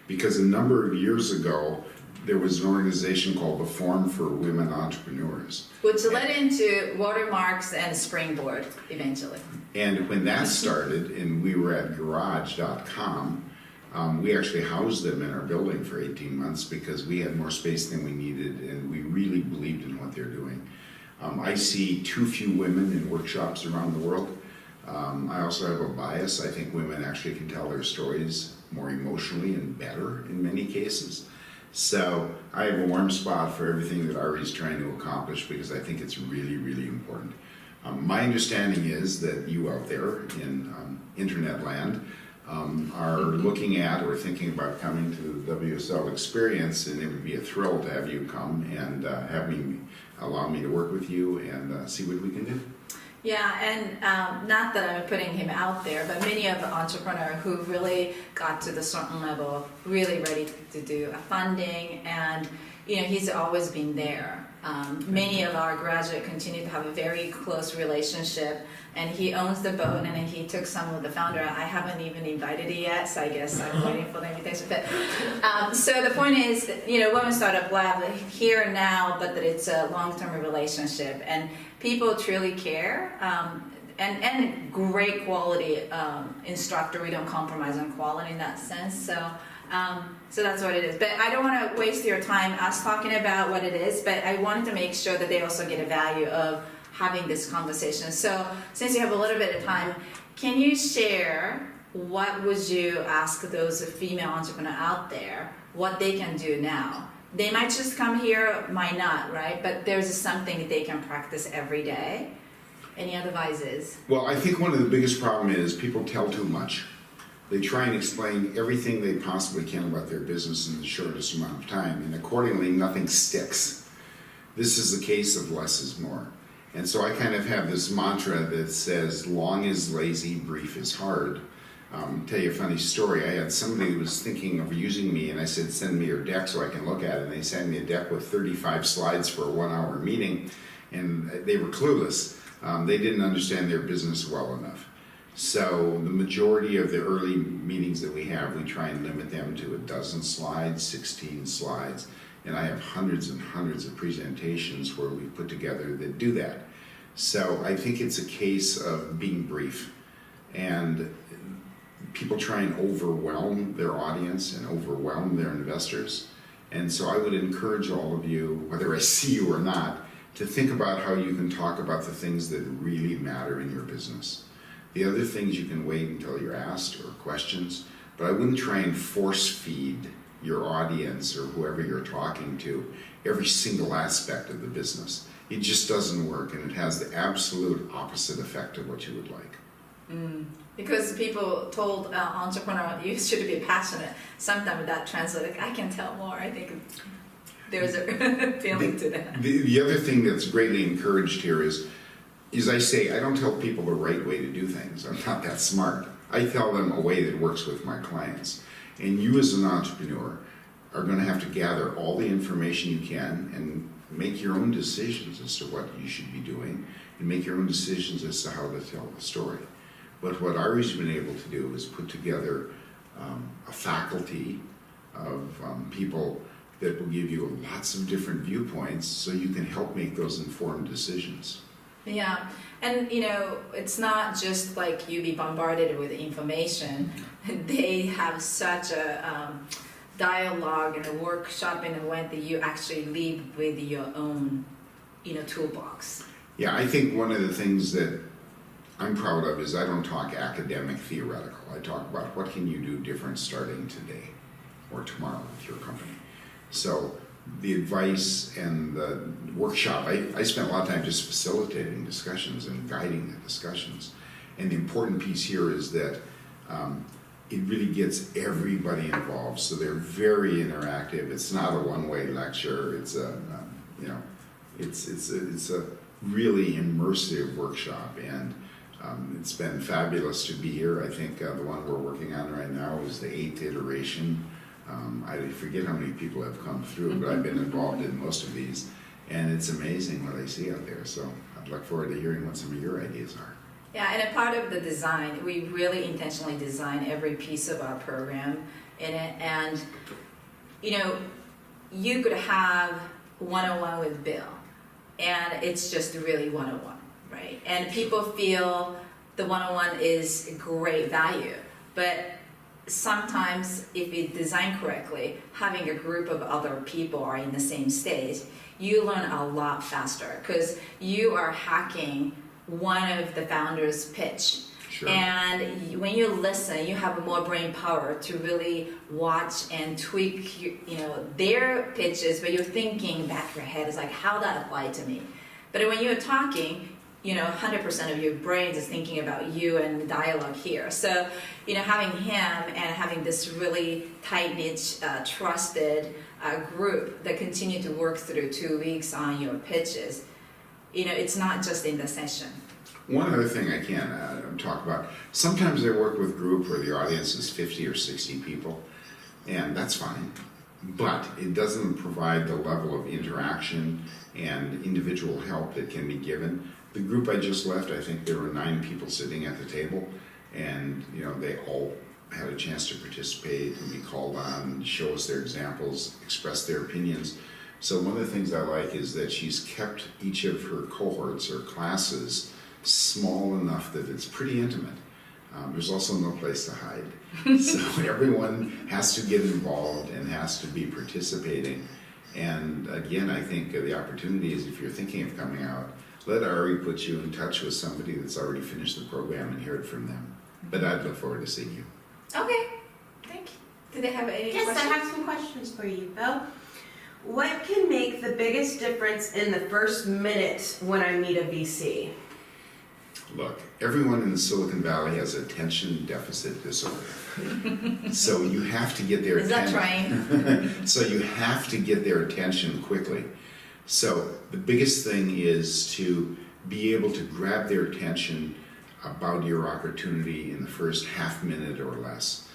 Because a number of years ago, there was an organization called the Forum for Women Entrepreneurs. Which led into Watermarks and Springboard eventually. And when that started, and we were at garage.com, we actually housed them in our building for 18 months because we had more space than we needed, and we really believed in what they're doing. I see too few women in workshops around the world. I also have a bias. I think women actually can tell their stories more emotionally and better in many cases. So I have a warm spot for everything that Ari's trying to accomplish because I think it's really, really important. My understanding is that you out there in internet land are looking at or thinking about coming to the WSL experience, and it would be a thrill to have you come and allow me to work with you and see what we can do. Yeah, and not that I'm putting him out there, but many of the entrepreneurs who really got to the certain level, really ready to do a funding, and he's always been there. Many of our graduates continue to have a very close relationship, and he owns the boat, and he took some of the founder. I haven't even invited it yet, so I guess I'm waiting for the invitation. But so the point is, Women Startup Lab here and now, but that it's a long-term relationship, and people truly care. And great quality instructor. We don't compromise on quality in that sense. So that's what it is. But I don't want to waste your time us talking about what it is, but I wanted to make sure that they also get a value of having this conversation. So since you have a little bit of time, can you share what would you ask those female entrepreneurs out there, what they can do now? They might just come here, might not, right? But there's something that they can practice every day. Any other advices? Well, I think one of the biggest problems is people tell too much. They try and explain everything they possibly can about their business in the shortest amount of time, and accordingly, nothing sticks. This is a case of less is more. And so I kind of have this mantra that says, long is lazy, brief is hard. Tell you a funny story. I had somebody who was thinking of using me, and I said, send me your deck so I can look at it. And they sent me a deck with 35 slides for a 1-hour meeting, and they were clueless. They didn't understand their business well enough. So the majority of the early meetings that we have, we try and limit them to 12 slides, 16 slides. And I have hundreds and hundreds of presentations where we put together that do that. So I think it's a case of being brief. And people try and overwhelm their audience and overwhelm their investors. And so I would encourage all of you, whether I see you or not, to think about how you can talk about the things that really matter in your business. The other things you can wait until you're asked or questions, but I wouldn't try and force feed your audience or whoever you're talking to every single aspect of the business. It just doesn't work, and it has the absolute opposite effect of what you would like. Because people told entrepreneurs, you should be passionate. Sometimes that translates, I can tell more. I think there's a feeling to that. The other thing that's greatly encouraged here is as I say, I don't tell people the right way to do things. I'm not that smart. I tell them a way that works with my clients. And you as an entrepreneur are going to have to gather all the information you can and make your own decisions as to what you should be doing and make your own decisions as to how to tell the story. But what Ari's been able to do is put together a faculty of people that will give you lots of different viewpoints so you can help make those informed decisions. Yeah, and you know, it's not just like you be bombarded with information. They have such a dialogue and a workshop and event that you actually leave with your own, you know, toolbox. Yeah, I think one of the things that I'm proud of is I don't talk academic theoretical. I talk about what can you do different starting today or tomorrow with your company. So the advice and the workshop, I spent a lot of time just facilitating discussions and guiding the discussions. And the important piece here is that it really gets everybody involved. So they're very interactive. It's not a one-way lecture. It's a, you know, it's a really immersive workshop, and it's been fabulous to be here. I think the one we're working on right now is the 8th iteration. I forget how many people have come through, but I've been involved in most of these, and it's amazing what I see out there. So I'd look forward to hearing what some of your ideas are. Yeah, and a part of the design, we really intentionally design every piece of our program in it. And, you know, you could have one-on-one with Bill, and it's just really one-on-one, right? And people feel the one-on-one is great value, but sometimes if you design correctly, having a group of other people are in the same stage, you learn a lot faster because you are hacking one of the founders' pitch. Sure. And when you listen, you have more brain power to really watch and tweak, you know, their pitches, but you're thinking back your head is like, how that apply to me? But when you're talking, you know, 100% of your brain is thinking about you and the dialogue here. So, you know, having him and having this really tight-knit, trusted group that continue to work through 2 weeks on your pitches, you know, it's not just in the session. One other thing I can talk about, sometimes I work with group where the audience is 50 or 60 people, and that's fine, but it doesn't provide the level of interaction and individual help that can be given. The group I just left, I think there were 9 people sitting at the table, and you know, they all had a chance to participate and be called on, show us their examples, express their opinions. So one of the things I like is that she's kept each of her cohorts or classes small enough that it's pretty intimate. There's also no place to hide. So everyone has to get involved and has to be participating. And again, I think the opportunity is, if you're thinking of coming out, let Ari put you in touch with somebody that's already finished the program and hear it from them. But I'd look forward to seeing you. Okay, thank you. Do they have any questions? Yes, I have some questions for you, Bill. What can make the biggest difference in the first minute when I meet a VC? Look, everyone in the Silicon Valley has attention deficit disorder. So you have to get their Is that attention. right? So you have to get their attention quickly. So the biggest thing is to be able to grab their attention about your opportunity in the first half minute or less.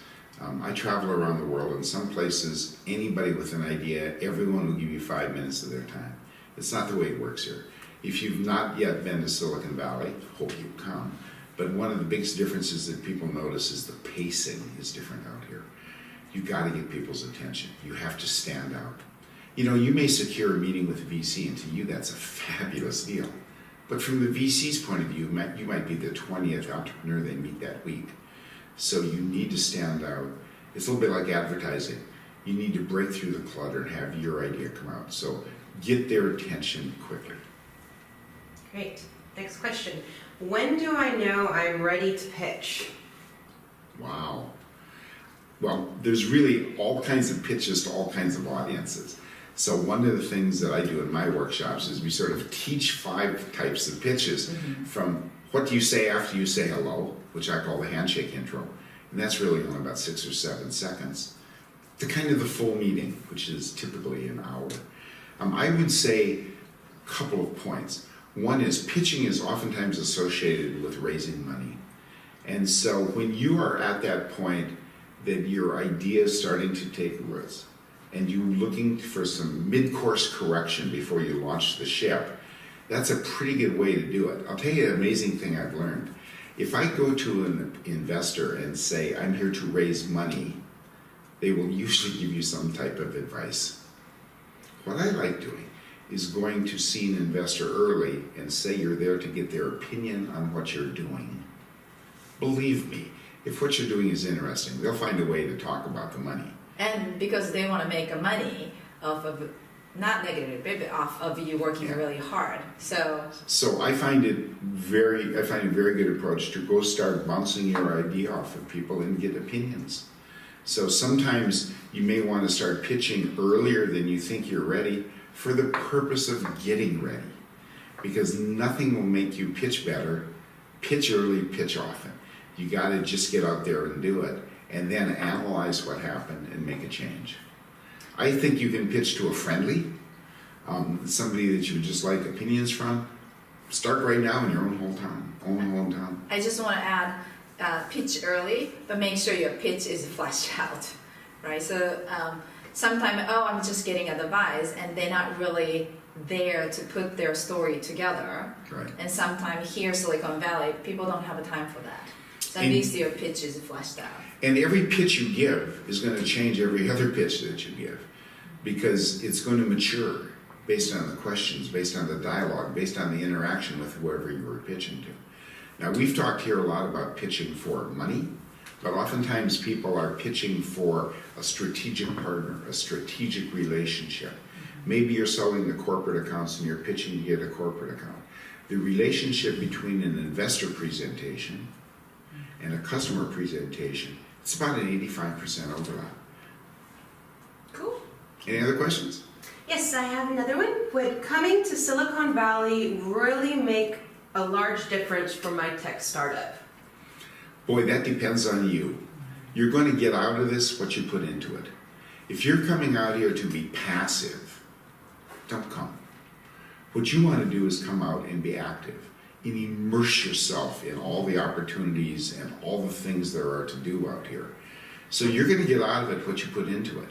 I travel around the world, and some places, anybody with an idea, everyone will give you 5 minutes of their time. It's not the way it works here. If you've not yet been to Silicon Valley, hope you come. But one of the biggest differences that people notice is the pacing is different out here. You've got to get people's attention. You have to stand out. You know, you may secure a meeting with a VC, and to you that's a fabulous deal. But from the VC's point of view, you might be the 20th entrepreneur they meet that week. So you need to stand out. It's a little bit like advertising. You need to break through the clutter and have your idea come out. So get their attention quickly. Great. Next question. When do I know I'm ready to pitch? Wow. Well, there's really all kinds of pitches to all kinds of audiences. So one of the things that I do in my workshops is we sort of teach 5 types of pitches, from what do you say after you say hello, which I call the handshake intro, and that's really only about 6 or 7 seconds, to kind of the full meeting, which is typically an hour. I would say a couple of points. One is pitching is oftentimes associated with raising money. And so when you are at that point that your idea is starting to take roots and you're looking for some mid-course correction before you launch the ship, that's a pretty good way to do it. I'll tell you an amazing thing I've learned. If I go to an investor and say, I'm here to raise money, they will usually give you some type of advice. What I like doing is going to see an investor early and say you're there to get their opinion on what you're doing. Believe me, if what you're doing is interesting, they'll find a way to talk about the money. And because they want to make money off of, not negative, but off of you working really hard. So I find it a very good approach to go start bouncing your idea off of people and get opinions. So sometimes you may want to start pitching earlier than you think you're ready for the purpose of getting ready. Because nothing will make you pitch better. Pitch early, pitch often. You got to just get out there and do it, and then analyze what happened and make a change. I think you can pitch to a friendly, somebody that you would just like opinions from. Start right now in your own hometown. I just want to add, pitch early, but make sure your pitch is fleshed out, right? So sometimes, I'm just getting advice, and they're not really there to put their story together. Right. And sometimes here, Silicon Valley, people don't have a time for that. So at least your pitch is fleshed out. And every pitch you give is going to change every other pitch that you give, because it's going to mature based on the questions, based on the dialogue, based on the interaction with whoever you were pitching to. Now, we've talked here a lot about pitching for money, but oftentimes people are pitching for a strategic partner, a strategic relationship. Maybe you're selling the corporate accounts and you're pitching to get a corporate account. The relationship between an investor presentation and a customer presentation, it's about an 85% overlap. Cool. Any other questions? Yes, I have another one. Would coming to Silicon Valley really make a large difference for my tech startup? Boy, that depends on you. You're going to get out of this what you put into it. If you're coming out here to be passive, don't come. What you want to do is come out and be active and immerse yourself in all the opportunities and all the things there are to do out here. So you're going to get out of it what you put into it.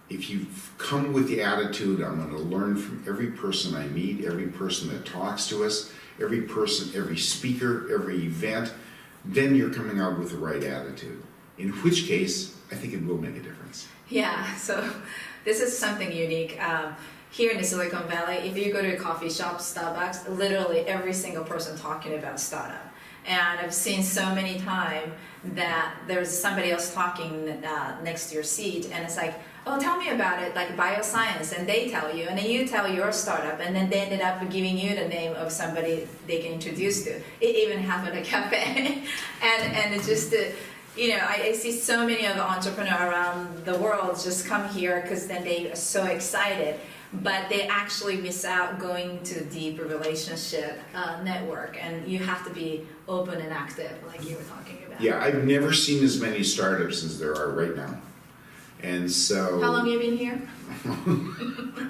If you come with the attitude, I'm going to learn from every person I meet, every person that talks to us, every person, every speaker, every event, then you're coming out with the right attitude. In which case, I think it will make a difference. Yeah, so this is something unique. Here in the Silicon Valley, if you go to a coffee shop, Starbucks, literally every single person talking about startup. And I've seen so many times that there's somebody else talking next to your seat, and it's like, oh, tell me about it, like bioscience, and they tell you, and then you tell your startup, and then they ended up giving you the name of somebody they can introduce to. It even happened at a cafe. and it's just, I see so many of the entrepreneurs around the world just come here because then they are so excited, but they actually miss out going to a deeper relationship network, and you have to be open and active, like you were talking about. Yeah, I've never seen as many startups as there are right now. And so... How long have you been here?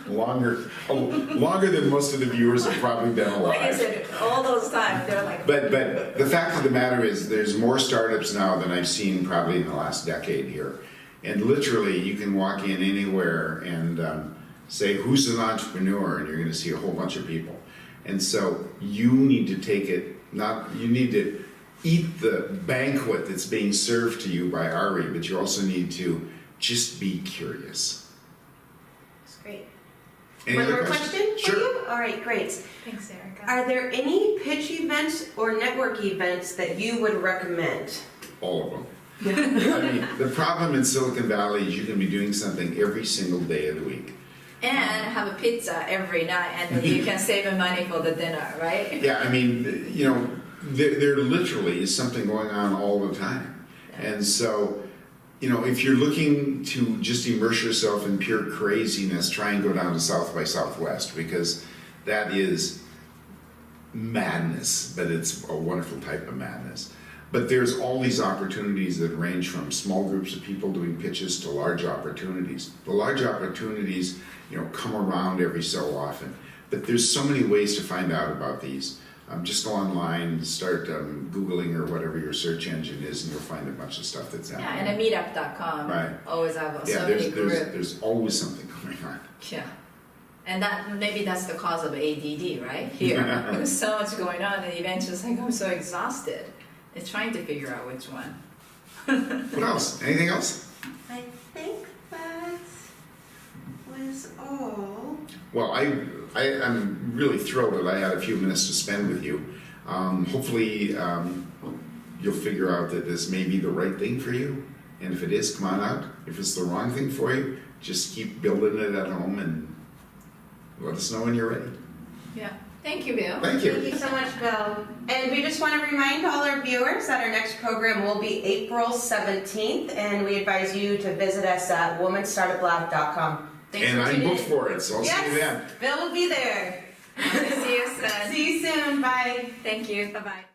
longer than most of the viewers have probably been alive. Like I said, all those times, they're like... But the fact of the matter is there's more startups now than I've seen probably in the last decade here. And literally, you can walk in anywhere and say, who's an entrepreneur? And you're going to see a whole bunch of people. And so you need to take it, you need to eat the banquet that's being served to you by Ari, but you also need to just be curious. That's great. Any One other more questions? question for Sure. you? All right, great. Thanks, Erica. Are there any pitch events or network events that you would recommend? All of them. I mean, the problem in Silicon Valley is you can be doing something every single day of the week. And have a pizza every night, and then you can save money for the dinner, right? Yeah, I mean, there literally is something going on all the time. And so, if you're looking to just immerse yourself in pure craziness, try and go down to South by Southwest, because that is madness, but it's a wonderful type of madness. But there's all these opportunities that range from small groups of people doing pitches to large opportunities. The large opportunities, come around every so often. But there's so many ways to find out about these. Just go online, start Googling or whatever your search engine is, and you'll find a bunch of stuff that's out Yeah, there. and a meetup.com Right. always have Yeah, so many groups. there's always something going on. Yeah. And maybe that's the cause of ADD, right? Here. There's so much going on, and eventually it's like, I'm so exhausted. It's trying to figure out which one. What else? Anything else? I think that was all. Well, I'm really thrilled that I had a few minutes to spend with you. Hopefully, you'll figure out that this may be the right thing for you. And if it is, come on out. If it's the wrong thing for you, just keep building it at home and let us know when you're ready. Yeah. Thank you, Bill. Thank you. Thank you so much, Bill. And we just want to remind all our viewers that our next program will be April 17th, and we advise you to visit us at womenstartuplab.com. Thanks And for I'm tuning booked in. for it, so I'll see you then. Bill will be there. See you soon. See you soon. Bye. Thank you. Bye-bye.